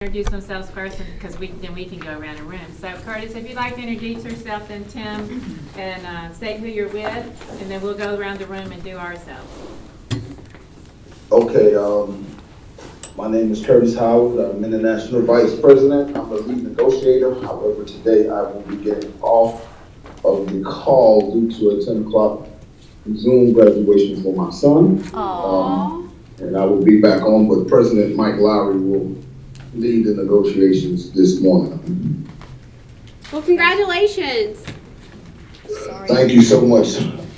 Introduce themselves first, because then we can go around the room. So Curtis, if you'd like to introduce yourself, then Tim, and state who you're with, and then we'll go around the room and do ourselves. Okay, my name is Curtis Howard. I'm International Vice President. I'm a lead negotiator. However, today I will be getting off of the call due to a 10 o'clock Zoom graduation for my son. And I will be back on, but President Mike Lowry will lead the negotiations this morning. Well, congratulations. Thank you so much.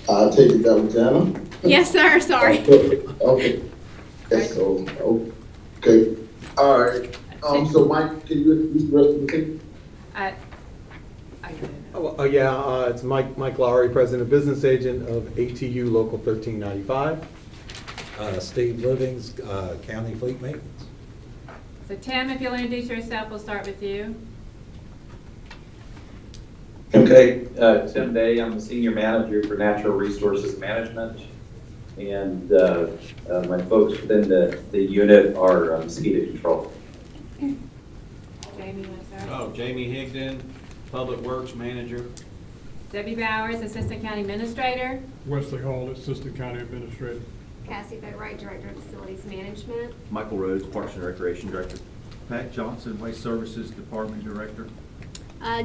I take it that was Jana? Yes, sir. Sorry. Okay. Yes, so, okay. All right. So Mike, can you introduce the rest of the team? I It's Mike Lowry, President Business Agent of ATU Local 1395. Steve Livings, County Fleet Maintenance. So Tim, if you'll introduce yourself, we'll start with you. Okay, Tim Day, I'm the Senior Manager for Natural Resources Management, and my folks within the unit are mosquito control. Jamie, you want to start? Jamie Higdon, Public Works Manager. Debbie Bowers, Assistant County Administrator. Wesley Hall, Assistant County Administrator. Cassie Boatwright, Director of Facilities Management. Michael Rhodes, Parks and Recreation Director. Pat Johnson, Waste Services Department Director.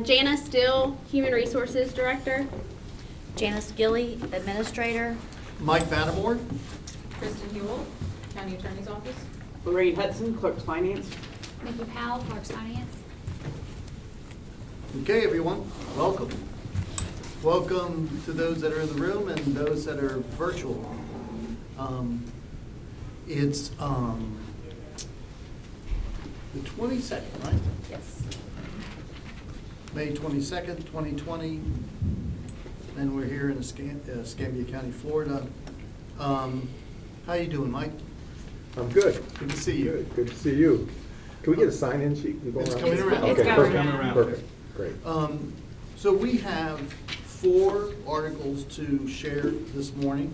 Jana Still, Human Resources Director. Janice Gilly, Administrator. Mike Vandermoor. Kristen Hewell, County Attorney's Office. Lorraine Hudson, Clerk's Finance. Nikki Powell, Parks Finance. Okay, everyone, welcome. Welcome to those that are in the room and those that are virtual. It's the 22nd, right? Yes. May 22nd, 2020, and we're here in Escambia County, Florida. How you doing, Mike? I'm good. Good to see you. Good to see you. Can we get a sign-in sheet? And go It's around? coming around. Okay, It's going perfect. around. Perfect, great. So we have 4 articles to share this morning.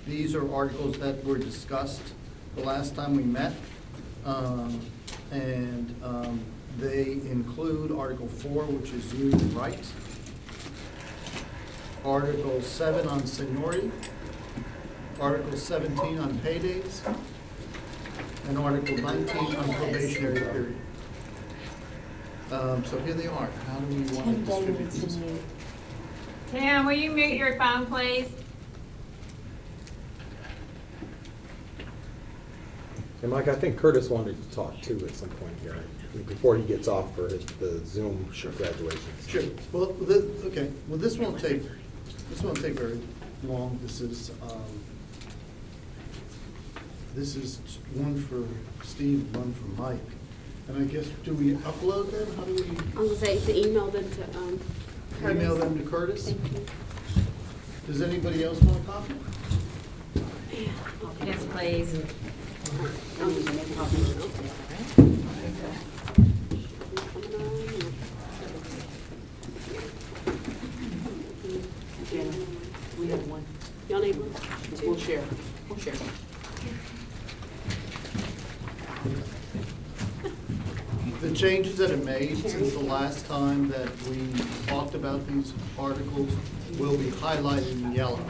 These are articles that were discussed the last time we met. They include Article 4, which is union rights. Article 7 on seniority. Article 17 on paydays. And Article 19 on probationary period. So here they are. How do we want to distribute these? Tim, will you mute your phone, please? And Mike, I think Curtis wanted to talk too at some point here, before he gets off for the Zoom graduation. Sure. Well, okay. Well, this won't take very long. This is one for Steve, one for Mike. And I guess, do we upload them? How do we I was going to say to email them to Curtis. email them to Curtis? Thank you. Does anybody else want a copy? Yes, please. I'll just make copies. We have one. Y'all need one? We'll share. We'll share. The changes that are made since the last time that we talked about these articles will be highlighted in yellow.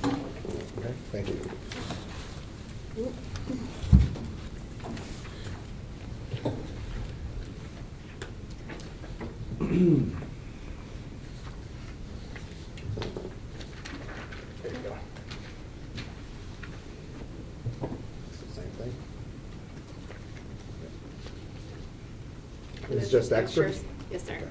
Okay, thank you. There you go. It's the same thing. It's just extra? Yes, sir. Okay.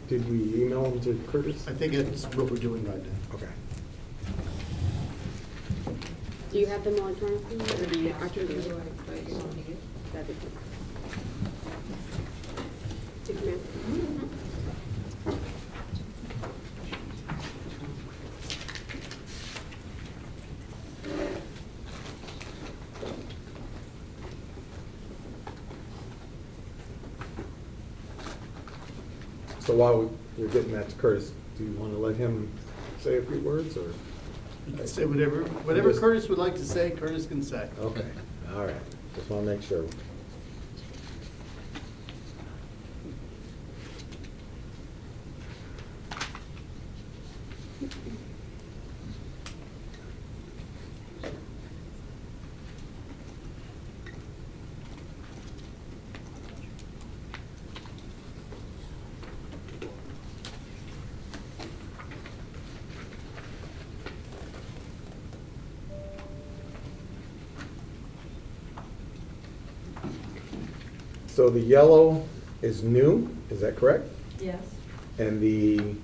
Did we email them to Curtis? I think that's what we're doing right now. Okay. Do you have them electronically? Or do you? I can do it. That'd be good. Take them in. So while we're getting that to Curtis, do you want to let him say a few words, or? You can say whatever Curtis would like to say, Curtis can say. Okay, all right, just want to make sure. So the yellow is new, is that correct? Yes. And the,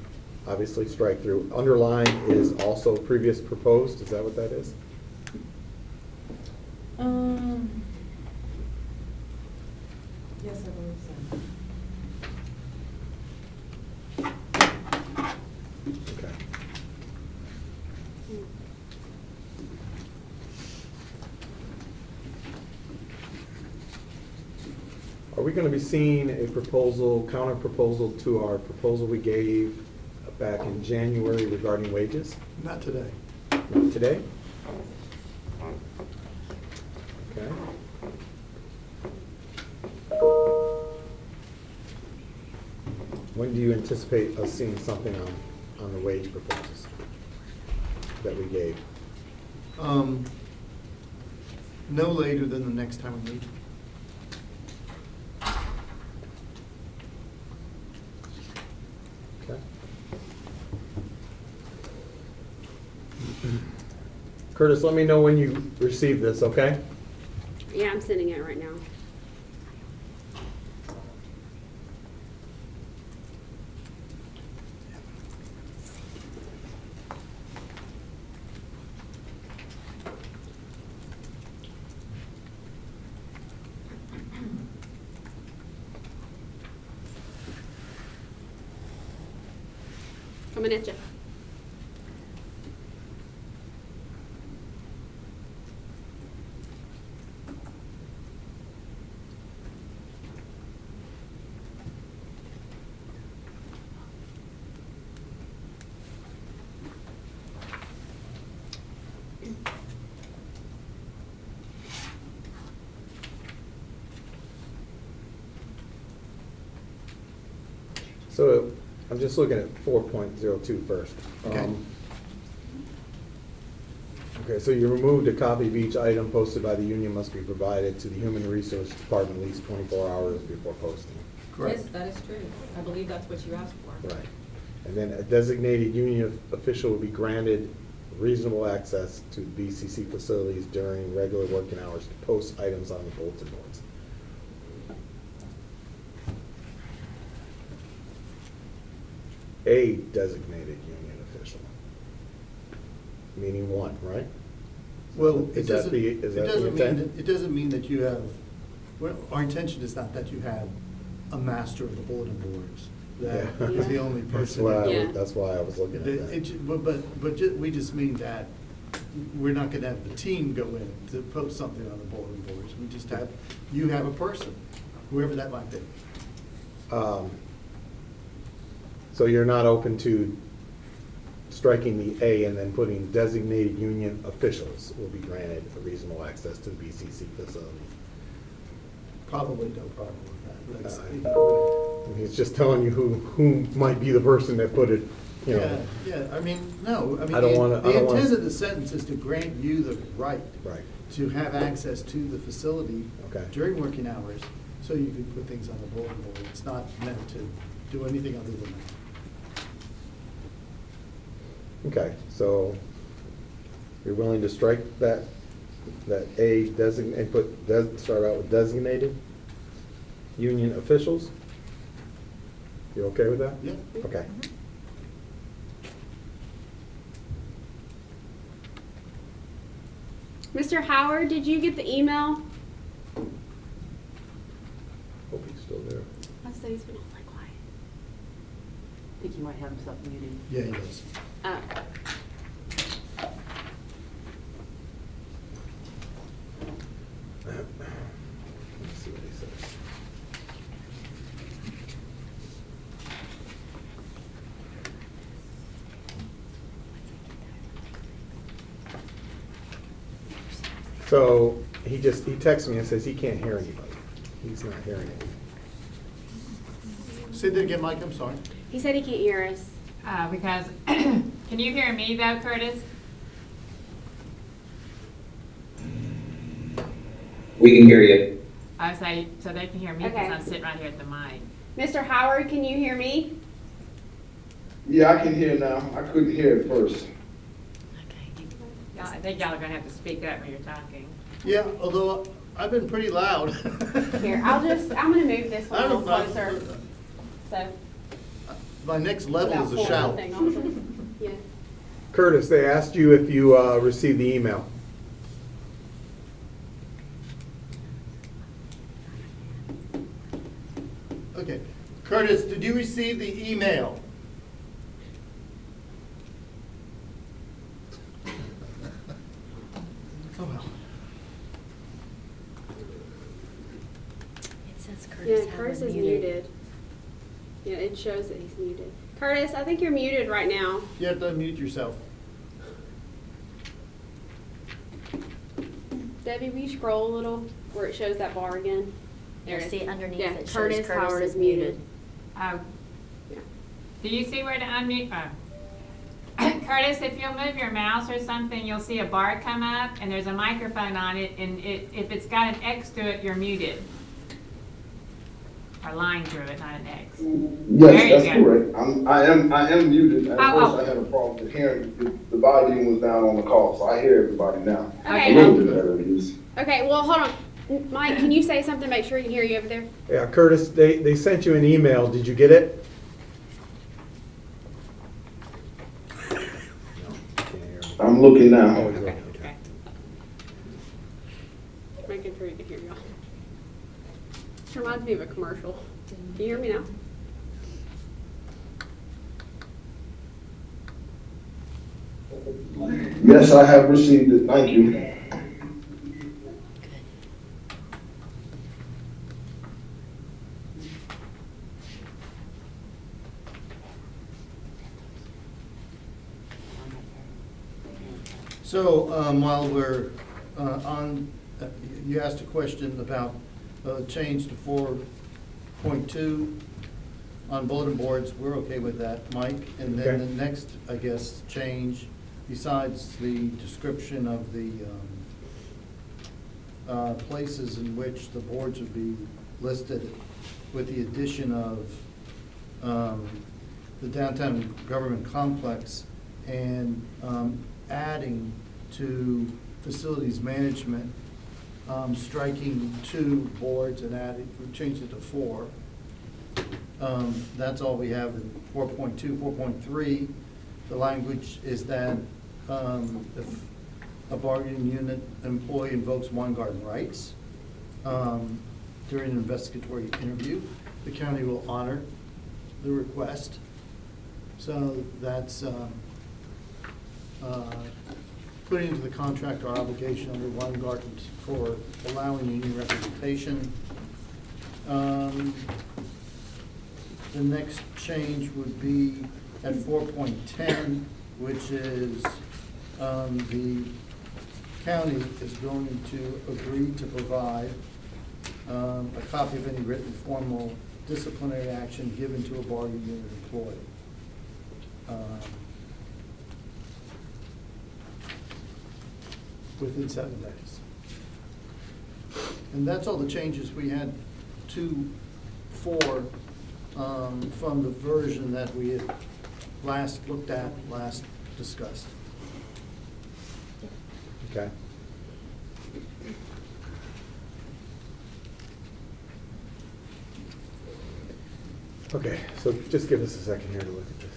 obviously, strike through, underline is also previous proposed, is that what that is? Yes, I believe so. Okay. Are we gonna be seeing a proposal, counter proposal to our proposal we gave back in January regarding wages? Not today. Not today? Okay. When do you anticipate us seeing something on the wage proposals that we gave? No later than the next time we meet. Okay. Curtis, let me know when you receive this, okay? Yeah, I'm sending it right now. Coming at you. So I'm just looking at 4.02 first. Okay. Okay, so you removed a copy of each item posted by the union must be provided to the Human Resource Department at least 24 hours before posting. Correct. Yes, that is true. I believe that's what you asked for. Right. And then a designated union official will be granted reasonable access to BCC facilities during regular working hours to post items on the bulletin boards. A designated union official, meaning one, right? Well, Is that the intent? It doesn't mean that you have, well, our intention is not that you have a master of the bulletin boards, that Yeah. is the only That's person. why, Yeah. that's why I was looking at that. We just mean that we're not gonna have the team go in to post something on the bulletin boards. We just have, you have a person, whoever that might be. So you're not open to striking the A and then putting designated union officials will be granted a reasonable access to the BCC facility? Probably no problem with that. That's- I mean, it's just telling you who might be the person that put it, you know. Yeah, I mean, no, I mean, I don't wanna- the intent of the sentence is to grant you the right Right. to have access to the facility Okay. during working hours, so you can put things on the bulletin board. It's not meant to do anything other than that. Okay, so you're willing to strike that A designate, and put, start out with designated union officials? You okay with that? Yeah. Okay. Mr. Howard, did you get the email? Hope he's still there. I said he's been awfully quiet. I think you might have himself muted. Yeah, he does. Oh. Let's see what he says. So he texts me and says he can't hear anybody. He's not hearing anything. Say that again, Mike, I'm sorry. He said he can't hear us. Because, can you hear me though, Curtis? We can hear you. I say, so they can hear me because Okay. I'm sitting right here at the mic. Mr. Howard, can you hear me? Yeah, I can hear now. I couldn't hear at first. Y'all, I think y'all are gonna have to speak up when you're talking. Yeah, although I've been pretty loud. Here, I'm gonna move this I one a little don't closer. know. So. My next level without is a pulling shout. the thing off. Yeah. Curtis, they asked you if you received the email. Okay. Curtis, did you receive the email? Oh, well. It says Curtis Yeah, Howard Curtis is muted. Yeah, it shows that he's muted. Curtis, I think you're muted right now. You have to unmute yourself. Debbie, will you scroll a little where it shows that bar again? You'll see underneath Yeah, it shows Curtis Curtis Howard is is muted. Oh, Yeah. do you see where to unmute? Curtis, if you'll move your mouse or something, you'll see a bar come up and there's a microphone on it, and if it's got an X through it, you're muted. Or line through it, not an X. There you Yes, that's go. correct. I am muted. At Oh, first, I had a problem with hearing. The volume was down on the call, so I hear everybody now. Okay. A little bit better, at least. Okay, well, hold on. Mike, can you say something, make sure he can hear you over there? Yeah, Curtis, they sent you an email. Did you get it? No, can't hear me. I'm looking now. Oh, he's Okay, looking. okay. Making sure you can hear y'all. This reminds me of a commercial. Can you hear me now? Yes, I have received it. Thank you. So while we're on, you asked a question about change to 4.2 on bulletin boards. We're okay with that, Mike. And then Okay. the next, I guess, change, besides the description of the places in which the boards would be listed, with the addition of the downtown government complex and adding to facilities management, striking 2 boards and adding, we changed it to 4. That's all we have in 4.2. 4.3, the language is that if a bargaining unit employee invokes Weingarten rights during an investigatory interview, the county will honor the request. So that's putting into the contract our obligation under Weingarten for allowing union representation. The next change would be at 4.10, which is the county is going to agree to provide a copy of any written formal disciplinary action given to a bargaining unit employee. Within 7 days. And that's all the changes we had to 4 from the version that we had last looked at, last discussed. Okay. Okay, so just give us a second here to look at this.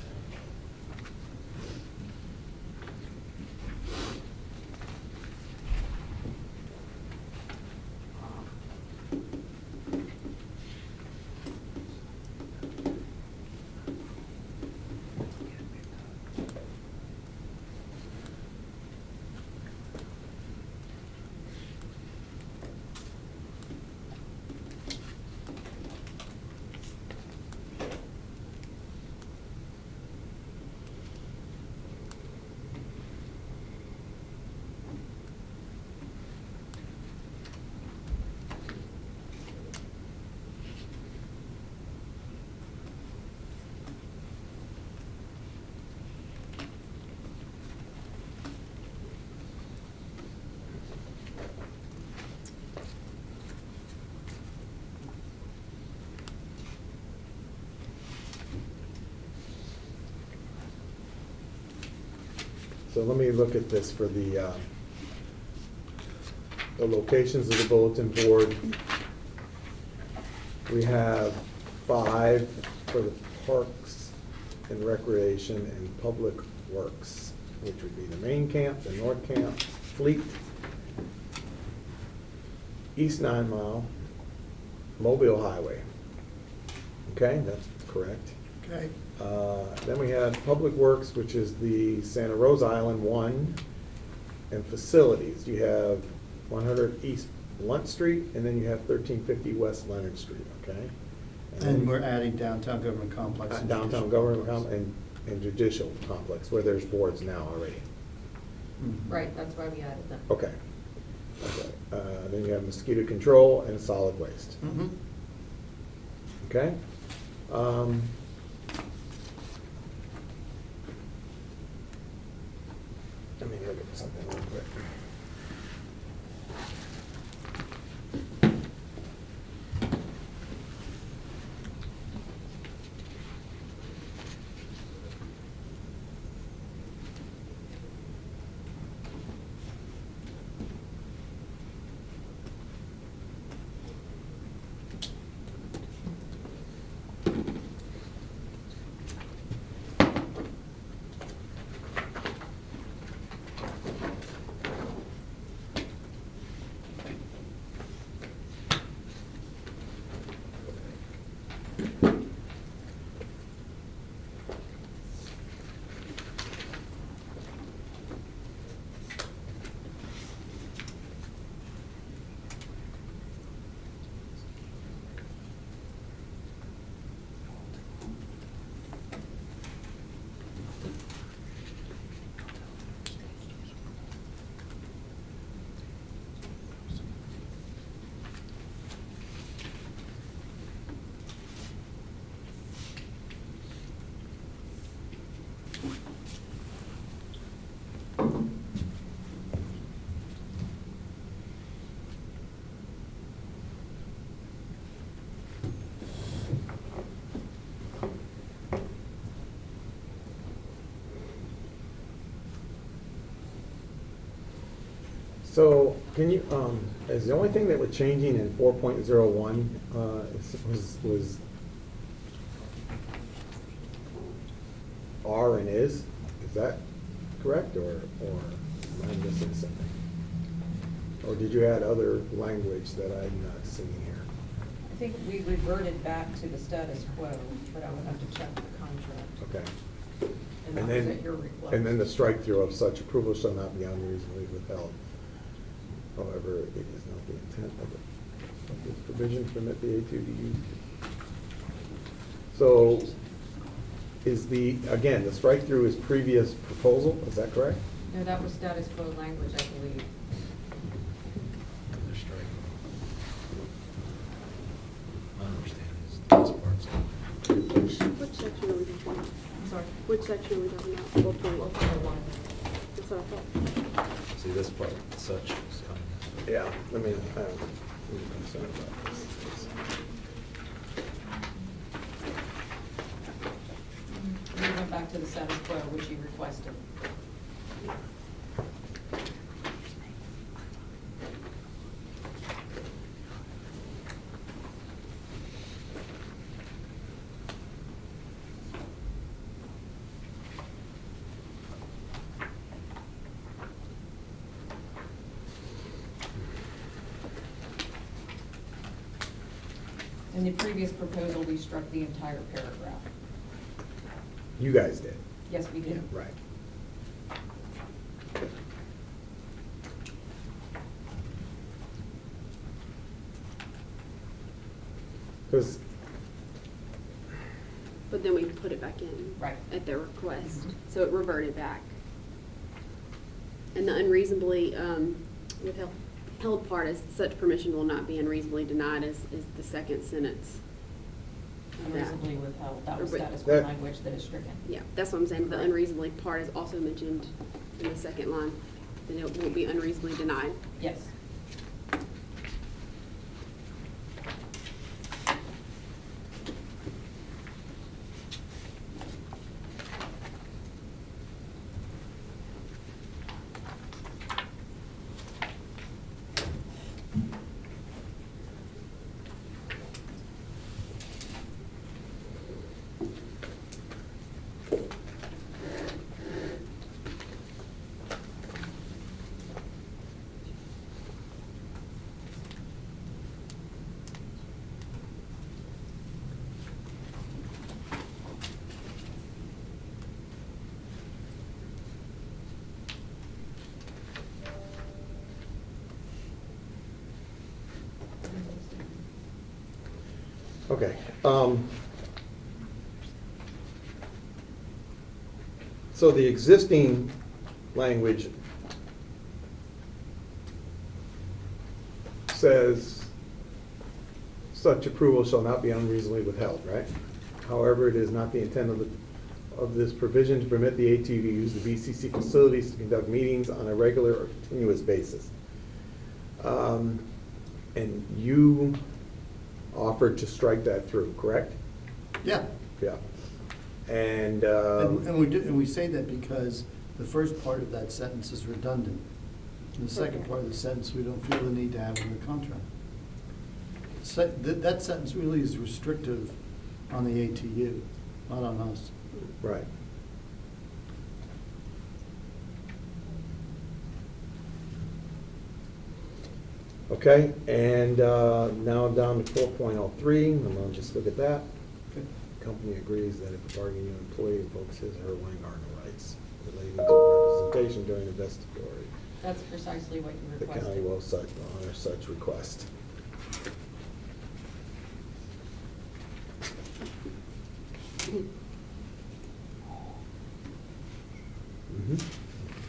So let me look at this for the locations of the bulletin board. We have 5 for the parks and recreation and public works, which would be the main camp, the north camp, fleet, East 9 Mile, Mobile Highway. Okay, that's correct. Okay. Then we had Public Works, which is the Santa Rosa Island 1, and facilities. You have 100 East Lunt Street, and then you have 1350 West Leonard Street, okay? And we're adding downtown government complex. and Downtown judicial government complex. and judicial complex, where there's boards now already. Mhm. Right, that's why we added them. Okay. Okay. Then you have mosquito control and solid waste, Mhm. okay? Let me look at something real quick. So, can you, is the only thing that we're changing in 4.01, was are and is that correct, or am I missing something? Or did you add other language that I'm not seeing here? I think we reverted back to the status quo, but I would have to check the contract. Okay. And that And was then, at your request. and then the strike through of such approval shall not be unreasonably withheld. However, it is not the intent of this provision to permit the A2 to use. So, is again, the strike through is previous proposal, is that correct? No, that was status quo language, I believe. They're striking. My understanding is this part's. Which section are we talking about? I'm sorry. Which section are we talking about? 4.01. That's what I thought. See, this part, such is coming. Yeah, I mean, I'm concerned about this. We went back to the status quo, which you requested. In the previous proposal, we struck the entire paragraph. You guys did, Yes, we did. right? Because, But then we put it back in. Right. At their request, so it reverted back. And the unreasonably withheld part is such permission will not be unreasonably denied is the second sentence. of that. Unreasonably withheld, that was Or- status quo That- language that is stricken. Yeah, that's what I'm saying, the unreasonably part is also mentioned in the second line, then it won't be unreasonably denied. Yes. Okay. So the existing language says such approval shall not be unreasonably withheld, right? However, it is not the intent of this provision to permit the ATU to use the BCC facilities to conduct meetings on a regular or continuous basis. And you offered to strike that through, correct? Yeah. Yeah. And, And we say that because the first part of that sentence is redundant. And the second part of the sentence, we don't feel the need to have in the contract. That sentence really is restrictive on the ATU, not on us. right. Okay, and now I'm down to 4.03, I'm gonna just look at that. Okay. Company agrees that if a bargaining unit employee invokes his or her Weingarten rights relating to representation during investigatory, That's precisely what you the county requested. will honor such request.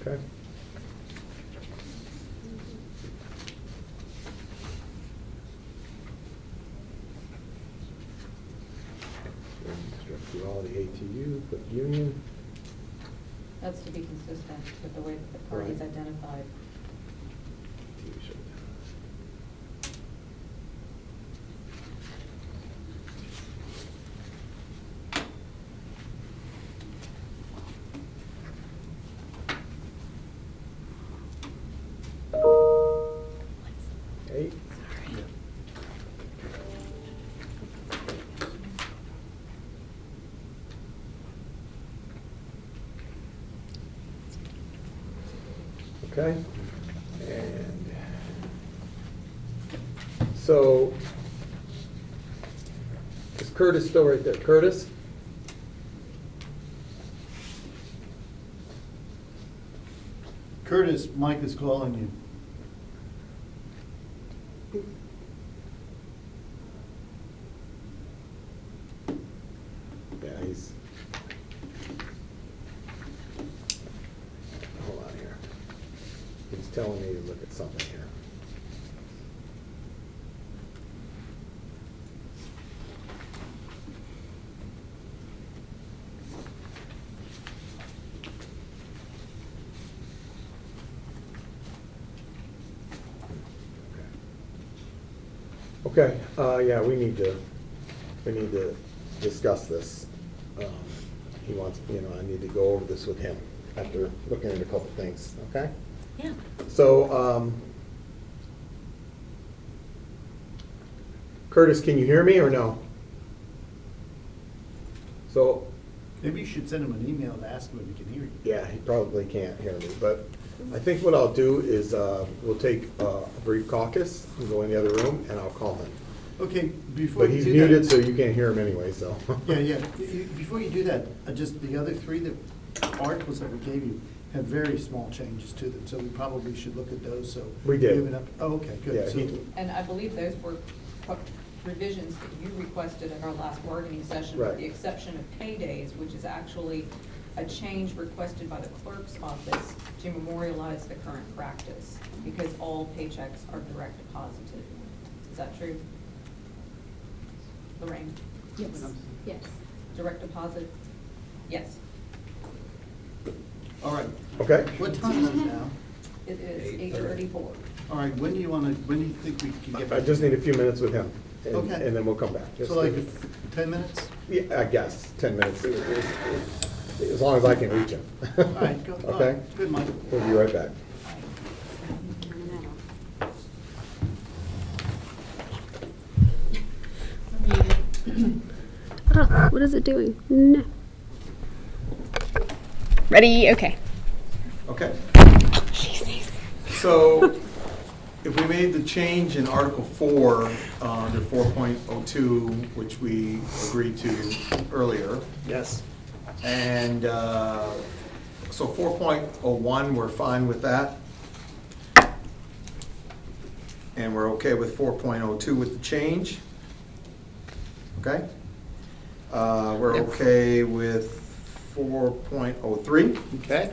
Okay. Strike through all the ATU, put union. That's to be consistent with the way that the parties Right. identified. ATU shall- Eight. Okay, and so is Curtis still right there? Curtis? Curtis, Mike is calling you. Yeah, he's. Hold on here. He's telling me to look at something here. Okay, yeah, we need to discuss this. He wants, I need to go over this with him after looking at a couple things, okay? Yeah. So, Curtis, can you hear me or no? So, Maybe you should send him an email to ask him if he can hear you. yeah, he probably can't hear me, but I think what I'll do is, we'll take a brief caucus and go in the other room and I'll call him. Okay, before But you he's do muted, that. so you can't hear him anyway, so. Yeah. Before you do that, just the other three, the articles that we gave you have very small changes to them, so we probably should look at those, so. We did. give it up- Oh, okay, Yeah, good. So- he- And I believe those were revisions that you requested in our last bargaining session, Right. with the exception of paydays, which is actually a change requested by the clerk's office to memorialize the current practice, because all paychecks are direct deposited. Is that true? Lorraine? Yes. Yes. Direct deposit? Yes. All right, Okay? what time is it now? It is 8:34. All right, when do you think we can get? I just need a few minutes with him, and Okay. and then we'll come back. So like 10 minutes? Yeah, I guess, 10 minutes, as long as I can reach him. All right, go. all Okay? right, Good, Mike. We'll be right back. Oh, what is it doing? No. Ready? Okay. Okay. So, if we made the change in Article 4, under 4.02, which we agreed to earlier. Yes. And, so 4.01, we're fine with that. And we're okay with 4.02 with the change. Okay? We're okay with 4.03. Okay?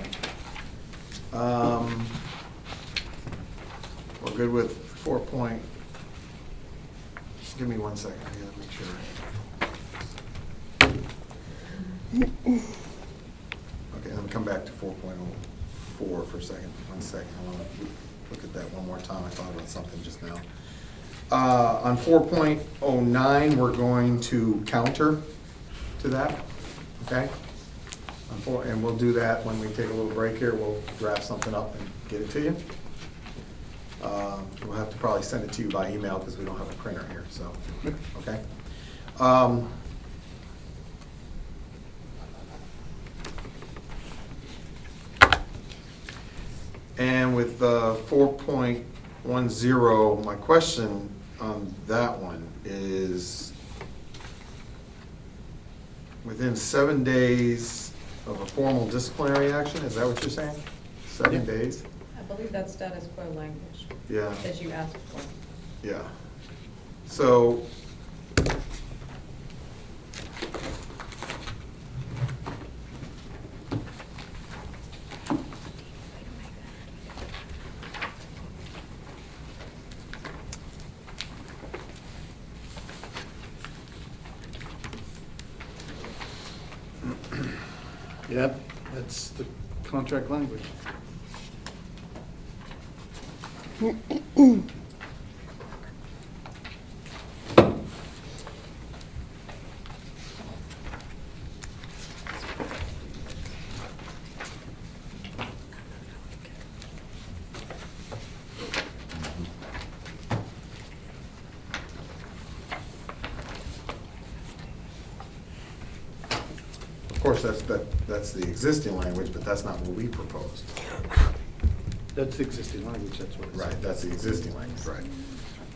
We're good with 4 point, give me 1 second, I gotta make sure. Okay, let me come back to 4.04 for a second, 1 second, I wanna look at that one more time, I thought about something just now. On 4.09, we're going to counter to that, okay? And we'll do that when we take a little break here, we'll draft something up and get it to you. We'll have to probably send it to you by email because we don't have a printer here, so, okay? And with 4.10, my question on that one is, within 7 days of a formal disciplinary action, is that what you're saying? 7 days? I believe that's status quo language, Yeah, as you asked for. yeah. So, Yep, that's the contract language. of course, that's the existing language, but that's not what we proposed. That's the existing language, that's what it's. Right, that's the existing language, right.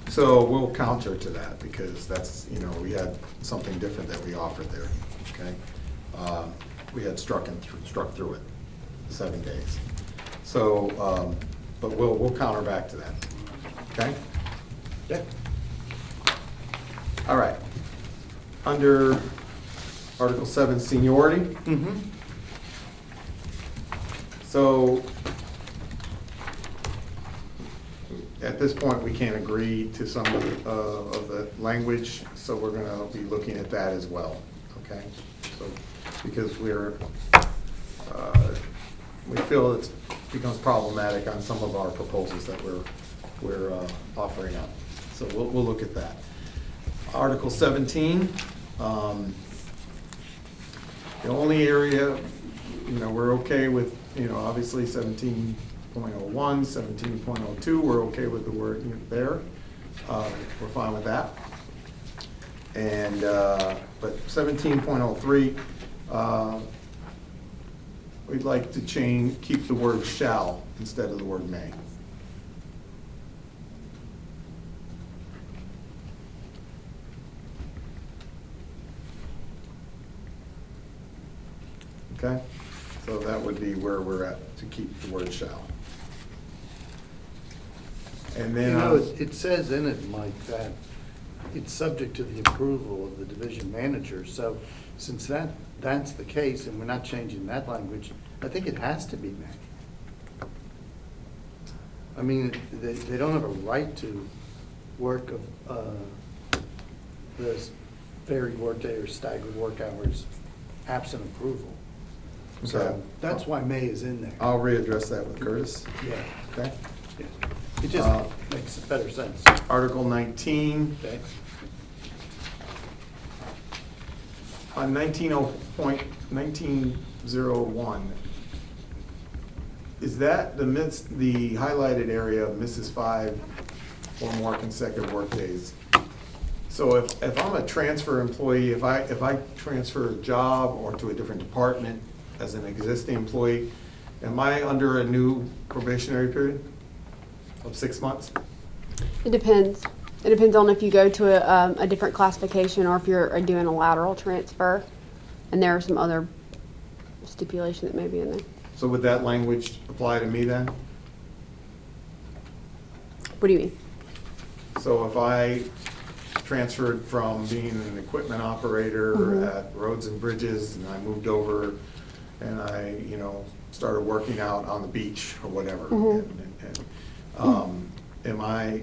So we'll counter to that because that's, we had something different that we offered there, okay? We had struck through it, 7 days. So, but we'll counter back to that, okay? Yeah. All right. Under Article 7, seniority. Mm-hmm. So, at this point, we can't agree to some of the language, so we're gonna be looking at that as well, okay? So, because we feel it becomes problematic on some of our proposals that we're offering up. So we'll look at that. Article 17, the only area, we're okay with, obviously 17.01, 17.02, we're okay with the word there. We're fine with that. And, but 17.03, we'd like to keep the word shall instead of the word may. Okay, so that would be where we're at, to keep the word shall. And then, It says in it, Mike, that it's subject to the approval of the division manager. So since that's the case and we're not changing that language, I think it has to be may. I mean, they don't have a right to work this varied workday or staggered work hours absent approval. Okay. So that's why may is in there. I'll readdress that with Curtis. Yeah, Okay. yeah. It just makes better sense. Article 19, Okay. on 1901, is that the highlighted area misses 5 or more consecutive workdays? So if I'm a transfer employee, if I transfer a job or to a different department as an existing employee, am I under a new probationary period of 6 months? It depends. It depends on if you go to a different classification or if you're doing a lateral transfer. And there are some other stipulation that may be in there. So would that language apply to me then? What do you mean? So if I transferred from being an equipment operator at Roads and Bridges, and I moved over and I, started working out on the beach or whatever. Am I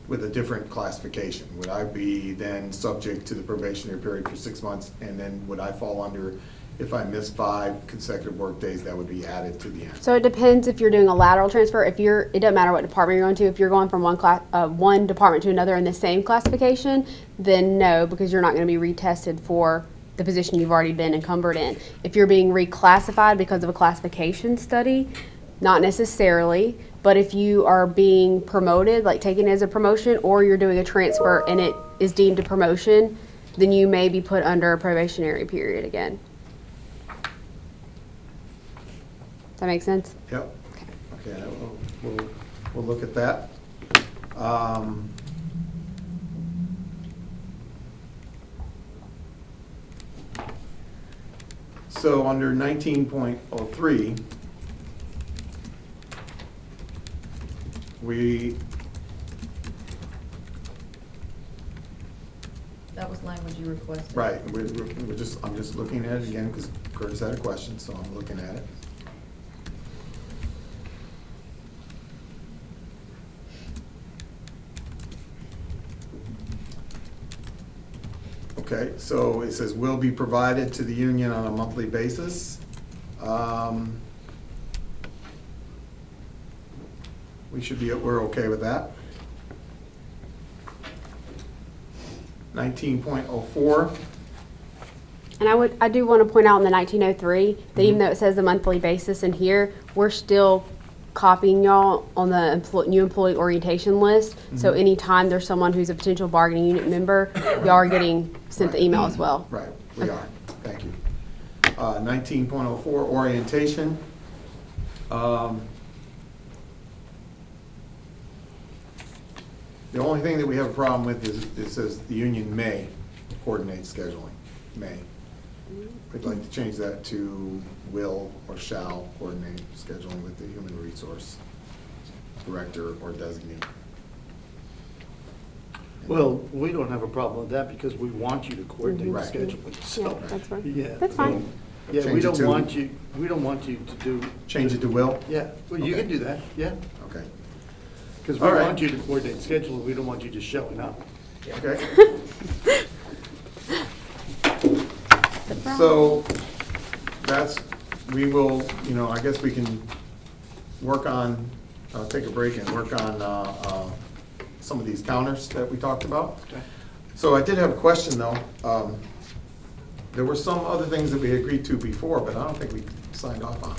with a different classification? Would I be then subject to the probationary period for 6 months, and then would I fall under, if I miss 5 consecutive work days, that would be added to the end? So it depends if you're doing a lateral transfer. It doesn't matter what department you're going to. If you're going from one department to another in the same classification, then no, because you're not going to be retested for the position you've already been encumbered in. If you're being reclassified because of a classification study, not necessarily. But if you are being promoted, like taken as a promotion, or you're doing a transfer and it is deemed a promotion, then you may be put under a probationary period again. Does that make sense? Yep. Okay, we'll look at that. So under 19.03, That was language you requested. right, I'm just looking at it again because Curtis had a question, so I'm looking at it. Okay, so it says will be provided to the union on a monthly basis. We're okay with that. 19.04, And I do want to point out in the 1903 that even though it says a monthly basis in here, we're still copying y'all on the new employee orientation list. So anytime there's someone who's a potential bargaining unit member, y'all are getting sent the email as well. right, we are, thank you. 19.04, orientation. The only thing that we have a problem with is it says the union may coordinate scheduling, may. We'd like to change that to will or shall coordinate scheduling with the human resource director or designee. Well, we don't have a problem with that because we want you to coordinate the Right. scheduling, Yeah, so. that's fine. Yeah. That's fine. Yeah, Change we it don't to- want you to do. Change it to will? Yeah, well, you Okay. can do that, yeah, Okay. because we All right. want you to coordinate scheduling, we don't want you just showing up. Okay. So we will, I guess we can work on, take a break and work on some of these counters that we talked about. Okay. So I did have a question though. There were some other things that we had agreed to before, but I don't think we signed off on.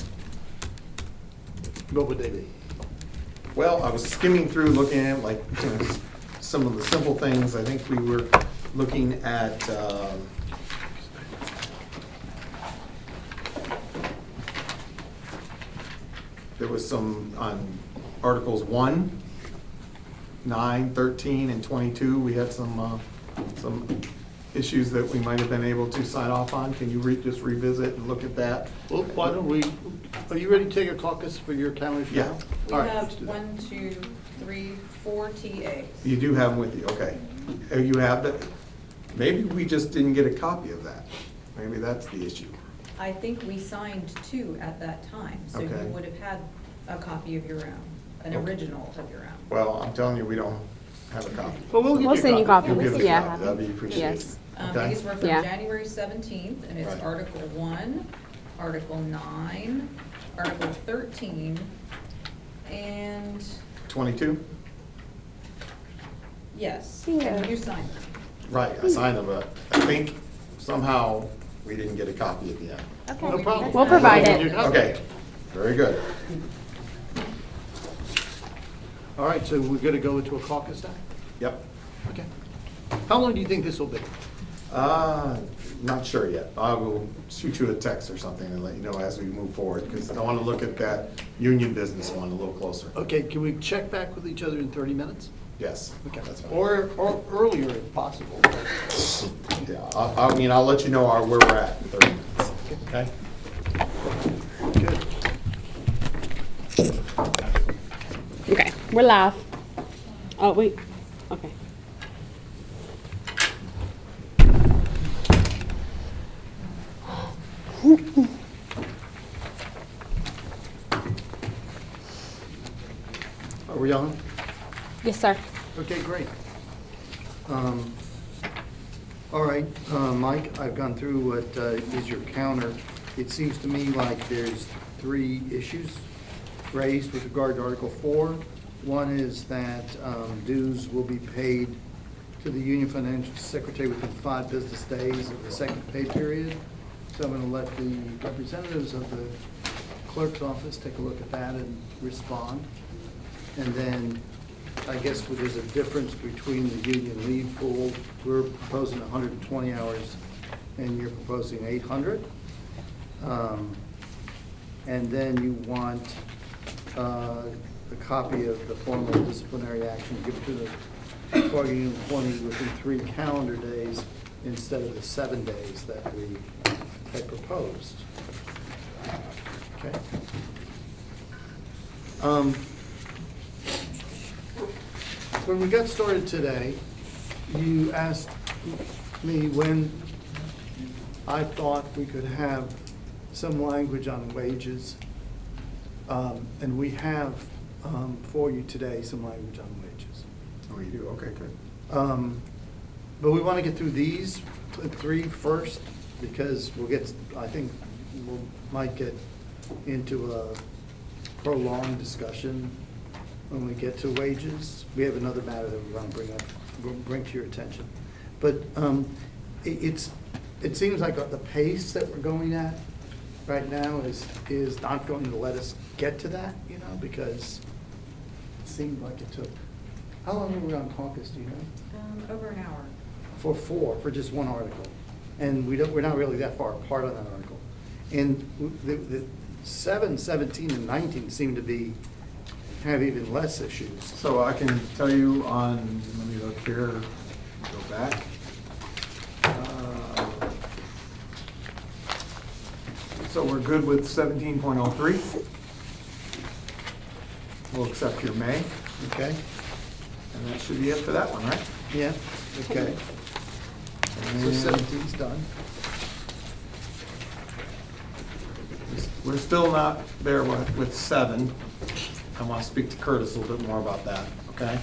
What would they be? Well, I was skimming through, looking at some of the simple things. I think we were looking at, there was some on Articles 1, 9, 13, and 22. We had some issues that we might have been able to sign off on. Can you just revisit and look at that? Well, why don't we, are you ready to take a caucus for your calendar? Yeah. We All right, have let's do that. 1, 2, 3, 4 TAs. You do have them with you, okay. You have that, maybe we just didn't get a copy of that. Maybe that's the issue. I think we signed 2 at that time, so you Okay. would have had a copy of your own, an Okay. original of your own. Well, I'm telling you, we don't have a copy. Well, we'll get We'll you a send you copy. You'll give us a Yeah. copy, that'd be appreciated. Yes. Okay? These were from Yeah. January 17th, and it's Right. Article 1, Article 9, Article 13, and 22? yes, Bingo. and you signed them. Right, I signed them, but I think somehow we didn't get a copy at the end. No problem. We'll provide We'll it. get you a copy. Okay, very good. All right, so we're gonna go into a caucus now? Yep. Okay. How long do you think this will be? Not sure yet. I will shoot you a text or something and let you know as we move forward, because I want to look at that union business one a little closer. Okay, can we check back with each other in 30 minutes? Yes, Okay. that's fine. Or earlier if possible. Yeah, I'll let you know where we're at in 30 minutes, okay? Good. Okay, we're live. Oh, wait, okay. Are we on? Yes, sir. Okay, great. All right, Mike, I've gone through what is your counter. It seems to me like there's 3 issues raised with regard to Article 4. One is that dues will be paid to the Union Financial Secretary within 5 business days of the second pay period. So I'm going to let the representatives of the clerk's office take a look at that and respond. And then I guess there's a difference between the union leave pool. We're proposing 120 hours and you're proposing 800. And then you want a copy of the formal disciplinary action given to the bargaining employee within 3 calendar days instead of the 7 days that we had proposed. Okay. When we got started today, you asked me when I thought we could have some language on wages. And we have, for you today, some language on wages. Oh, you do? Okay, good. But we want to get through these 3 first, because we'll get, I think, might get into a prolonged discussion when we get to wages. We have another matter that we want to bring to your attention. But it seems like the pace that we're going at right now is not going to let us get to that, you know, because it seemed like it took, how long were we on caucus, do you know? Over an hour. For just one article. And we're not really that far apart on that article. And the 7, 17, and 19 seem to have even less issues. So I can tell you on, let me look here, go back. So we're good with 17.03. We'll accept your May, Okay? and that should be it for that one, right? Yeah, okay. So And 17's done. we're still not there with 7. I want to speak to Curtis a little bit more about that, okay?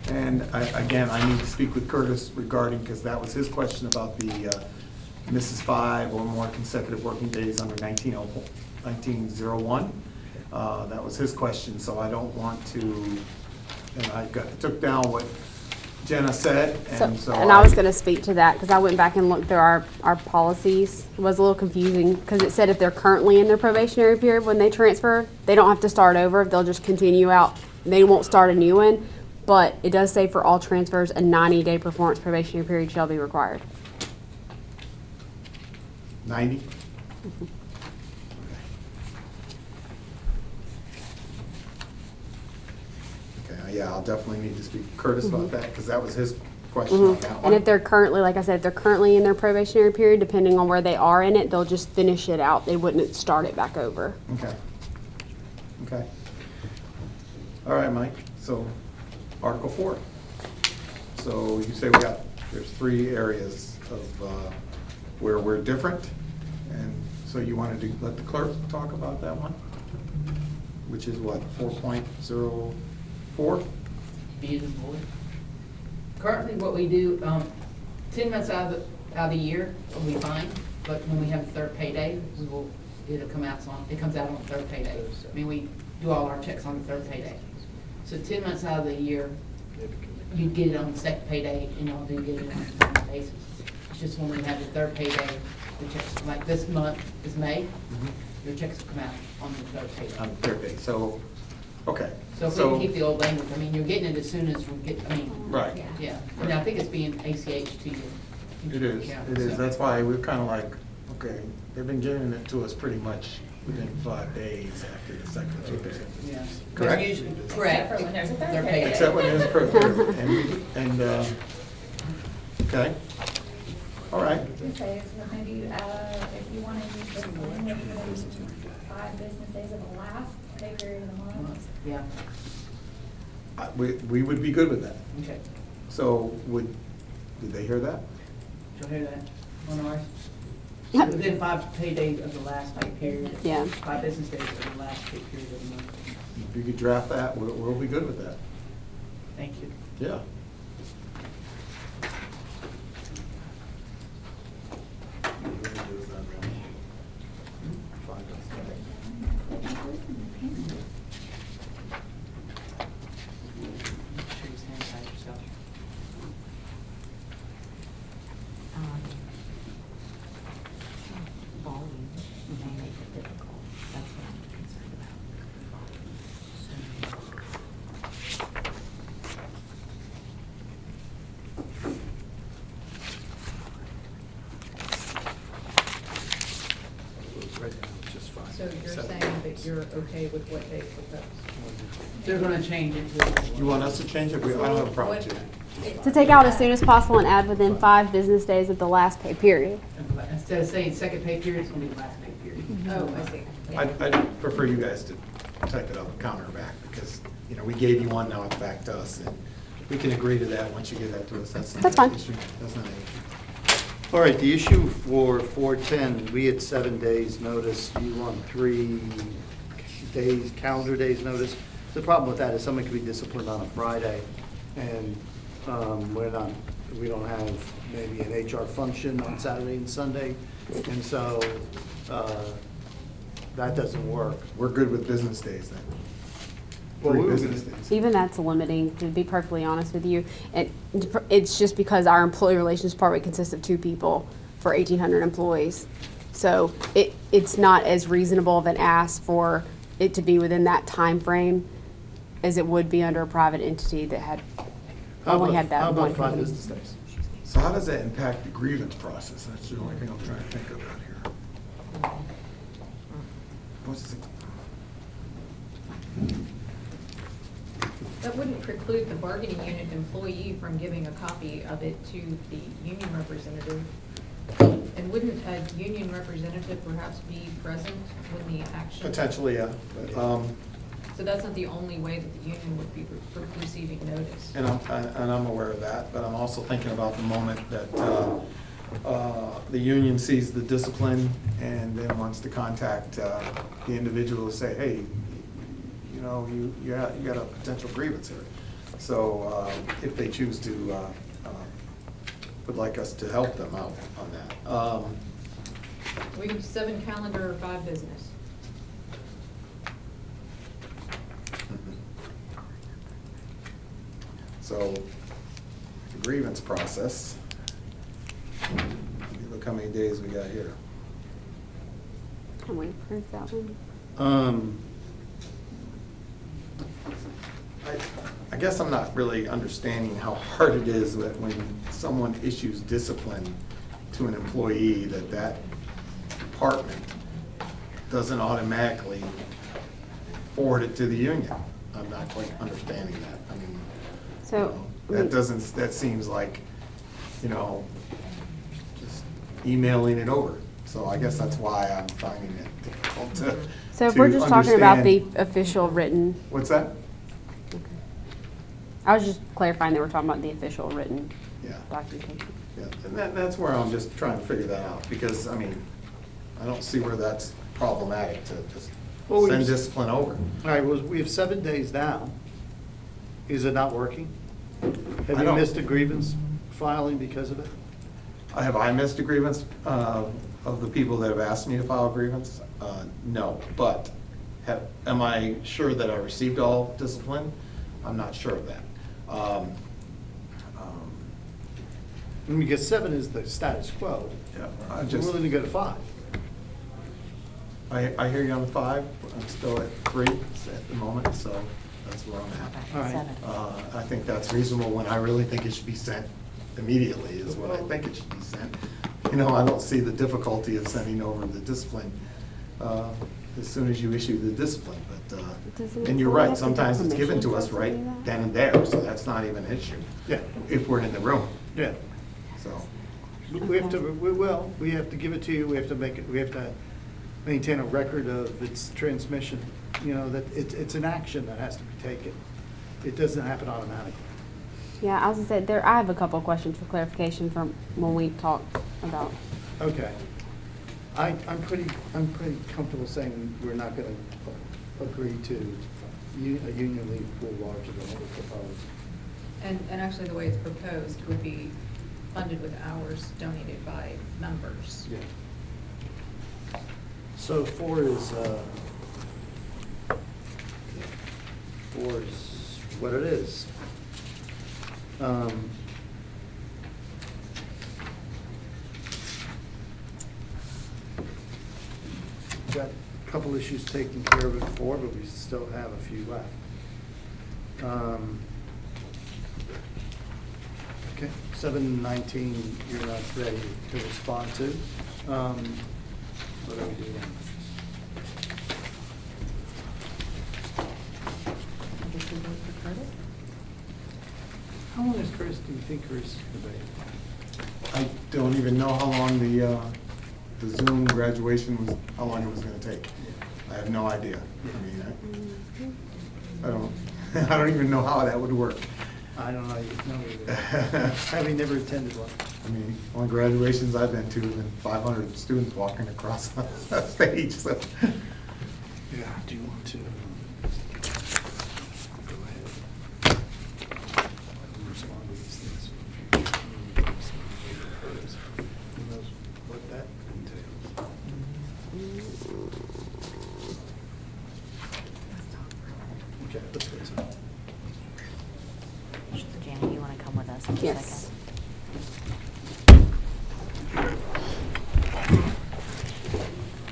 And again, I need to speak with Curtis regarding, because that was his question about the misses 5 or more consecutive working days under 1901. That was his question, so I don't want to, and I took down what Jenna said, and so. And I was going to speak to that because I went back and looked through our policies. It was a little confusing because it said if they're currently in their probationary period when they transfer, they don't have to start over. They'll just continue out. They won't start a new one. But it does say for all transfers, a 90-day performance probationary period shall be required. 90? Okay, yeah, I'll definitely need to speak to Curtis about that, because that was his question on that And one. if they're currently, like I said, if they're currently in their probationary period, depending on where they are in it, they'll just finish it out. They wouldn't start it back over. Okay. Okay. All right, Mike, so Article 4. So you say there's 3 areas of where we're different, and so you wanted to let the clerk talk about that one? Which is what, 4.04? Beautiful. Currently, what we do, 10 months out of the year, we'll be fine, but when we have the 3rd payday, it comes out on the 3rd payday. I mean, we do all our checks on the 3rd payday. So 10 months out of the year, you get it on the 2nd payday, and y'all do get it on a monthly basis. It's just when we have the 3rd payday, the checks, like this month is May, your checks will come out on the 3rd payday. On the 3rd day, so, okay. So if we can keep the old language, I mean, you're getting it as soon as we get, I mean. Right. Yeah, and I think it's being ACH to you. It is, Yeah, it is. so- That's why we're kind of like, okay, they've been giving it to us pretty much within 5 days after the second payday. Yeah. Correct? Correct. Except for when there's a 3rd They're payday. Except when there's a procurement, okay. All right. Say, so maybe if you want to use the language for those 5 business days of the last pay period of the month. Yeah. We would be good with that. Okay. So did they hear that? Did you hear that on ours? Yep. Within 5 pay days of the last pay period. Yeah. 5 business days of the last pay period of the month. If you could draft that, we'll be good with that. Thank you. Yeah. Make sure you sanitize yourself. Volume may make it difficult, that's what I'm concerned about. So you're saying that you're okay with what they proposed? They're gonna change it to. You want us to change it? I don't have a problem with it. To take out as soon as possible and add within 5 business days of the last pay period. Instead of saying second pay period, it's gonna be the last pay period. Oh, I see. I'd prefer you guys to type it up and counter back, because, you know, we gave you one, now it's back to us, and we can agree to that once you give that to us. That's not That's an fine. issue. That's not an issue. All right, the issue for 410, we had 7 days' notice, you want 3 days, calendar days' notice. The problem with that is someone could be disciplined on a Friday, and we don't have maybe an HR function on Saturday and Sunday, and so that doesn't work. We're good with business days then. Well, 3 we were business gonna- days. Even that's limiting, to be perfectly honest with you. And it's just because our employee relations department consists of 2 people for 1,800 employees. So it's not as reasonable of an ask for it to be within that time frame as it would be under a private entity that had only had that How one. about 5 company. business days? So how does that impact the grievance process? That's the only thing I'm trying to think about here. What's the- That wouldn't preclude the bargaining unit employee from giving a copy of it to the union representative. And wouldn't a union representative perhaps be present when the action? Potentially, yeah. But, So that's not the only way that the union would be receiving notice. and I'm aware of that, but I'm also thinking about the moment that the union sees the discipline and then wants to contact the individual to say, hey, you know, you got a potential grievance here. So if they choose to, would like us to help them out on that. We could 7 calendar or 5 business. So the grievance process, look how many days we got here. Can we approve that one? I guess I'm not really understanding how hard it is that when someone issues discipline to an employee, that department doesn't automatically forward it to the union. I'm not quite understanding that. I mean, So, that seems like, you know, just emailing it over. So I guess that's why I'm finding it difficult to So if we're just talking about the understand. official written, What's that? I was just clarifying that we're talking about the official written Yeah. documentation. Yeah, and that's where I'm just trying to figure that out, because, I mean, I don't see where that's problematic to just Well, we send just- discipline over. All right, well, we have 7 days now. Is it not working? Have I you don't- missed a grievance filing because of it? Have I missed a grievance of the people that have asked me to file a grievance? No, but am I sure that I received all discipline? I'm not sure of that. Because 7 is the status quo. Yeah, I We're just, willing to go to 5. I hear you on the 5, I'm still at 3 at the moment, so that's where I'm at. All right. I think that's reasonable when I really think it should be sent immediately is what I think it should be sent. You know, I don't see the difficulty of sending over the discipline as soon as you issue the discipline, but, Doesn't and you're it right, have to get sometimes it's given to permission us for us to right do that? then and there, so that's not even an issue. Yeah. If we're in the room, Yeah. so. We have to, we have to give it to you, we have to make it, we have to maintain a record of its transmission, you know, that it's an action that has to be taken. it doesn't happen automatically. Yeah, I was gonna say, there, I have a couple of questions for clarification from when we talked about. Okay. I'm pretty comfortable saying we're not gonna agree to a union leave pool larger than what we proposed. And actually, the way it's proposed would be funded with hours donated by members. Yeah. So four is what it is. Got a couple issues taken care of before, but we still have a few left. Okay, 719, you're not ready to respond to. What are we doing? How long is Chris, do you think Chris is debating? I don't even know how long the Zoom graduation was, how long it was gonna take. I have no idea. I mean, I don't, I don't even know how that would work. I don't know, having never attended one. I mean, only graduations I've been to have been 500 students walking across the stage, so. Yeah, do you want to? Go ahead. Respond to these things. Who knows what that entails? Okay, let's go to. Janet, you want to come with us for a Yes. second?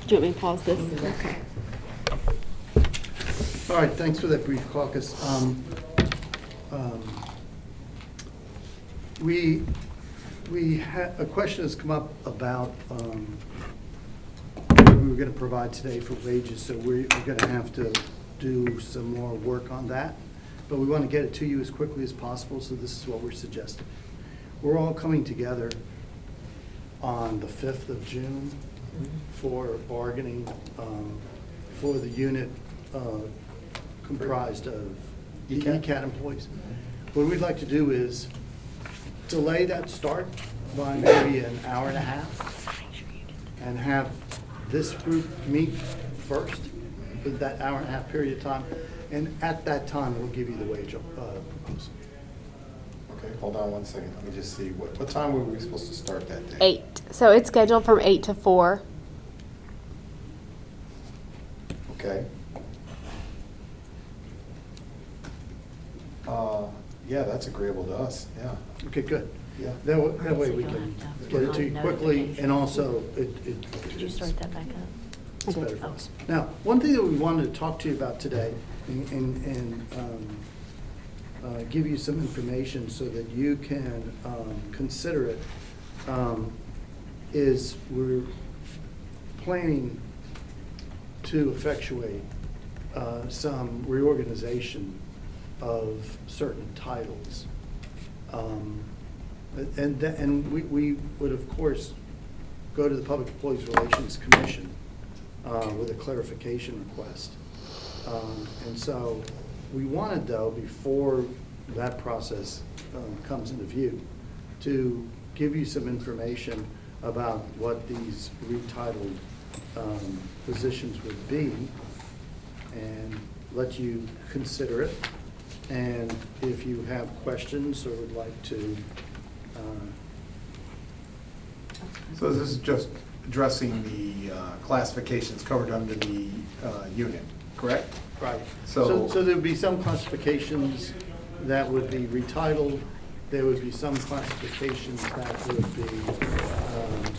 Do you want me to pause this? Okay. All right, thanks for that brief caucus. A question has come up about what we were going to provide today for wages, so we're going to have to do some more work on that. But we want to get it to you as quickly as possible, so this is what we're suggesting. We're all coming together on the 5th of June for bargaining for the unit comprised of the ECAT employees. What we'd like to do is delay that start by maybe an hour and a half and have this group meet first with that hour and a half period of time. And at that time, we'll give you the wage proposal. Okay, hold on one second. Let me just see. What time were we supposed to start that day? 8. So it's scheduled from 8 to 4. Okay. Yeah, that's agreeable to us, yeah. Okay, good. Yeah. That way we can get it to you quickly, and also Did you start that back up? it's better for us. Now, one thing that we wanted to talk to you about today and give you some information so that you can consider it is we're planning to effectuate some reorganization of certain titles. And we would, of course, go to the Public Employees Relations Commission with a clarification request. And so we wanted, though, before that process comes into view, to give you some information about what these retitled positions would be and let you consider it. And if you have questions or would like to So this is just addressing the classifications covered under the unit, correct? Right. So- So there'd be some classifications that would be retitled. There would be some classifications that would be,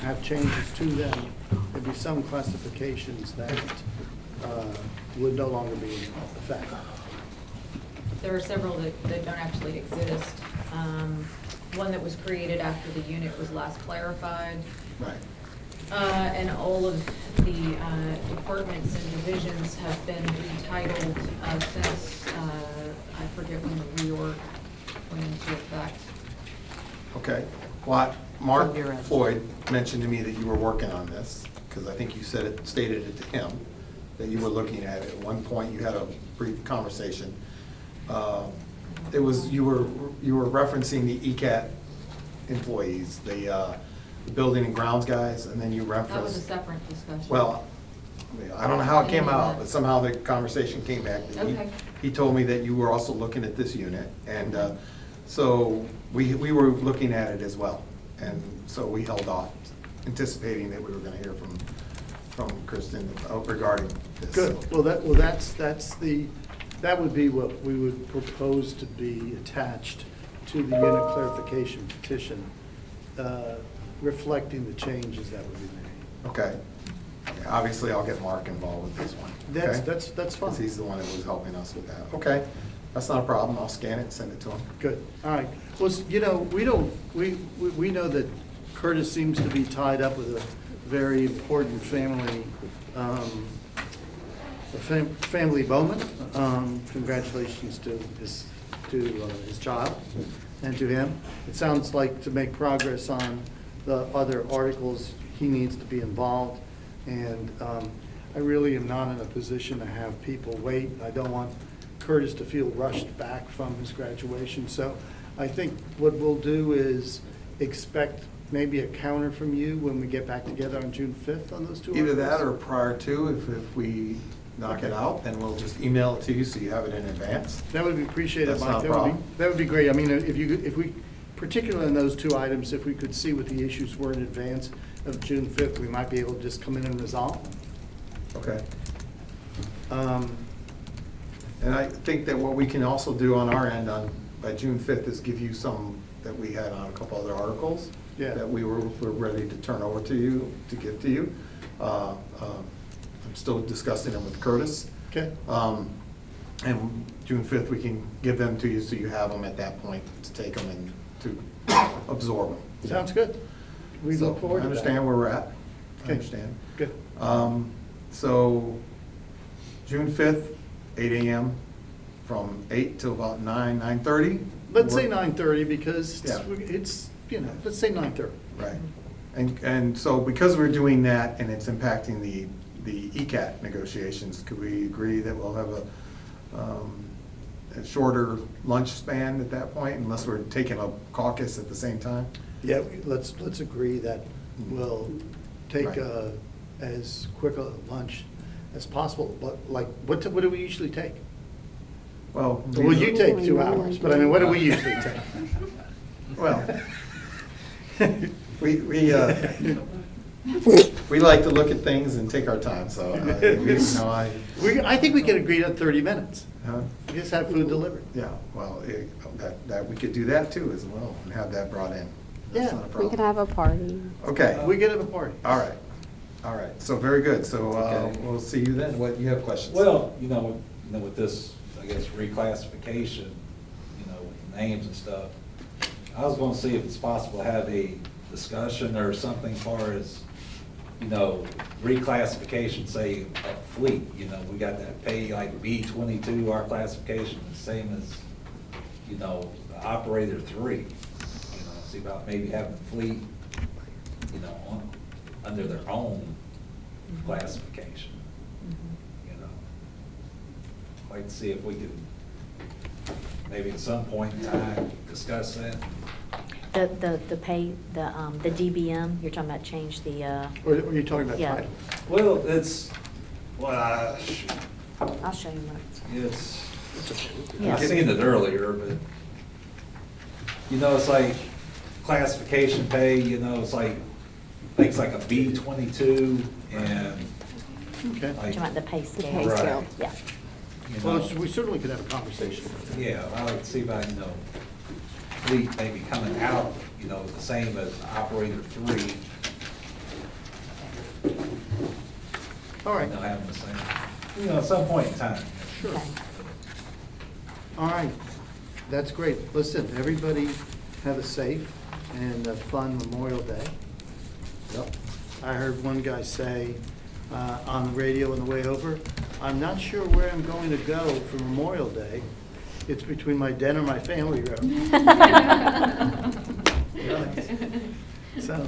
have changes to them. There'd be some classifications that would no longer be in effect. There are several that don't actually exist. One that was created after the unit was last clarified. Right. And all of the departments and divisions have been retitled since, I forget when the reorg went into effect. Okay. Well, Mark From your end. Floyd mentioned to me that you were working on this, because I think you stated it to him, that you were looking at it. At one point, you had a brief conversation. it was, you were referencing the ECAT employees, the building and grounds guys, and then you referenced. That was a separate discussion. Well, I don't know how it came out, but somehow the conversation came back. Okay. He told me that you were also looking at this unit, and so we were looking at it as well. And so we held off, anticipating that we were gonna hear from Kristen regarding this. Good, well, that would be what we would propose to be attached to the unit clarification petition, reflecting the changes that would be made. Okay. Obviously, I'll get Mark involved with this one. That's okay? that's fine. Because he's the one that was helping us with that. Okay, that's not a problem. I'll scan it and send it to him. Good, all right. Well, you know, we know that Curtis seems to be tied up with a very important family, family moment. Congratulations to his child and to him. It sounds like to make progress on the other articles, he needs to be involved. And I really am not in a position to have people wait. I don't want Curtis to feel rushed back from his graduation. So I think what we'll do is expect maybe a counter from you when we get back together on June 5th on those two Either articles. that or prior to, if we knock it out, then we'll just email it to you so you have it in advance. That would be appreciated, That's Mike. not a That would be- problem. That would be great. I mean, if we, particularly in those two items, if we could see what the issues were in advance of June 5th, we might be able to just come in and resolve them. Okay. Um, And I think that what we can also do on our end by June 5th is give you some that we had on a couple other articles. Yeah. That we're ready to turn over to you, to give to you. I'm still discussing them with Curtis. Okay. And June 5th, we can give them to you so you have them at that point to take them and to absorb them. Sounds good. We So, look forward to I that. understand where we're at. I Okay. understand. Good. So, June 5th, 8 AM, from 8 till about 9:30? Let's say 9:30 because Yeah. it's, you know, let's say 9:30. Right. And so because we're doing that and it's impacting the ECAT negotiations, could we agree that we'll have a shorter lunch span at that point, unless we're taking a caucus at the same time? Yeah, let's agree that we'll take Right. as quick a lunch as possible. But like, what do we usually take? Well, Well, you take 2 hours, but I mean, what do we usually take? well, we like to look at things and take our time, so, I think we can agree on 30 minutes. Huh? Just have food delivered. Yeah, well, that, we could do that too as well, and have that brought in. That's Yeah. not a We problem. could have a party. Okay, We could have a party. all right, so very good, so Okay. we'll see you then, what, you have questions? Well, with this, I guess, reclassification, with the names and stuff, I was gonna see if it's possible to have a discussion or something as far as, reclassification, say, a fleet, we got that pay like B-22, our classification, the same as, the operator 3. See about maybe having a fleet, under their own classification. Like to see if we could, maybe at some point in time, discuss that. The pay, the DBM, you're talking about change the, Or are you talking about Yeah. title? Well, I'll show you what. it's, Yeah. I seen it earlier, but, it's like classification pay, it's like a B-22 and Okay. like. Talking about the pay scale. pay scale. Yeah. Well, we certainly could have a conversation. Yeah, I like to see about, fleet maybe coming out, the same as operator 3. All right. Having the same, at some point in time. Sure. Okay. All right, that's great. Listen, everybody have a safe and a fun Memorial Day. Yep. I heard one guy say on the radio on the way over, I'm not sure where I'm going to go for Memorial Day. It's between my den or my family room. So,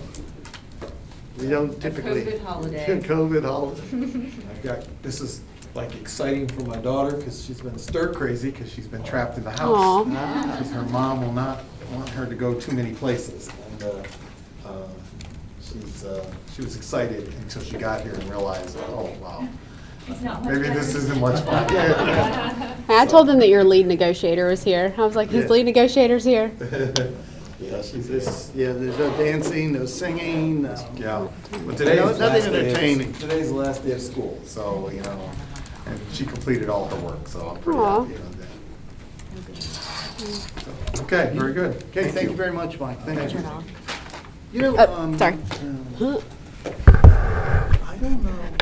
we don't typically. COVID holiday. COVID holiday. I've got, this is like exciting for my daughter, because she's been stir crazy, because she's been trapped in the Aw. house. Because her mom will not want her to go too many places. And she was excited until she got here and realized, oh, wow. It's not much Maybe this better. isn't much fun. Yeah. I told them that your lead negotiator was here. I was like, his Yeah. lead negotiator's here. Yeah, she's This, yeah, there's no dancing, no singing. Yeah. But today's Nothing the last day of- entertaining. Today's the last day of school, so, you know, and she completed all her work, so I'm pretty Aw. happy on that. So, okay, very good. Okay, thank you very much, Mike. Thank you. Turn off. You know, Oh, sorry. I don't know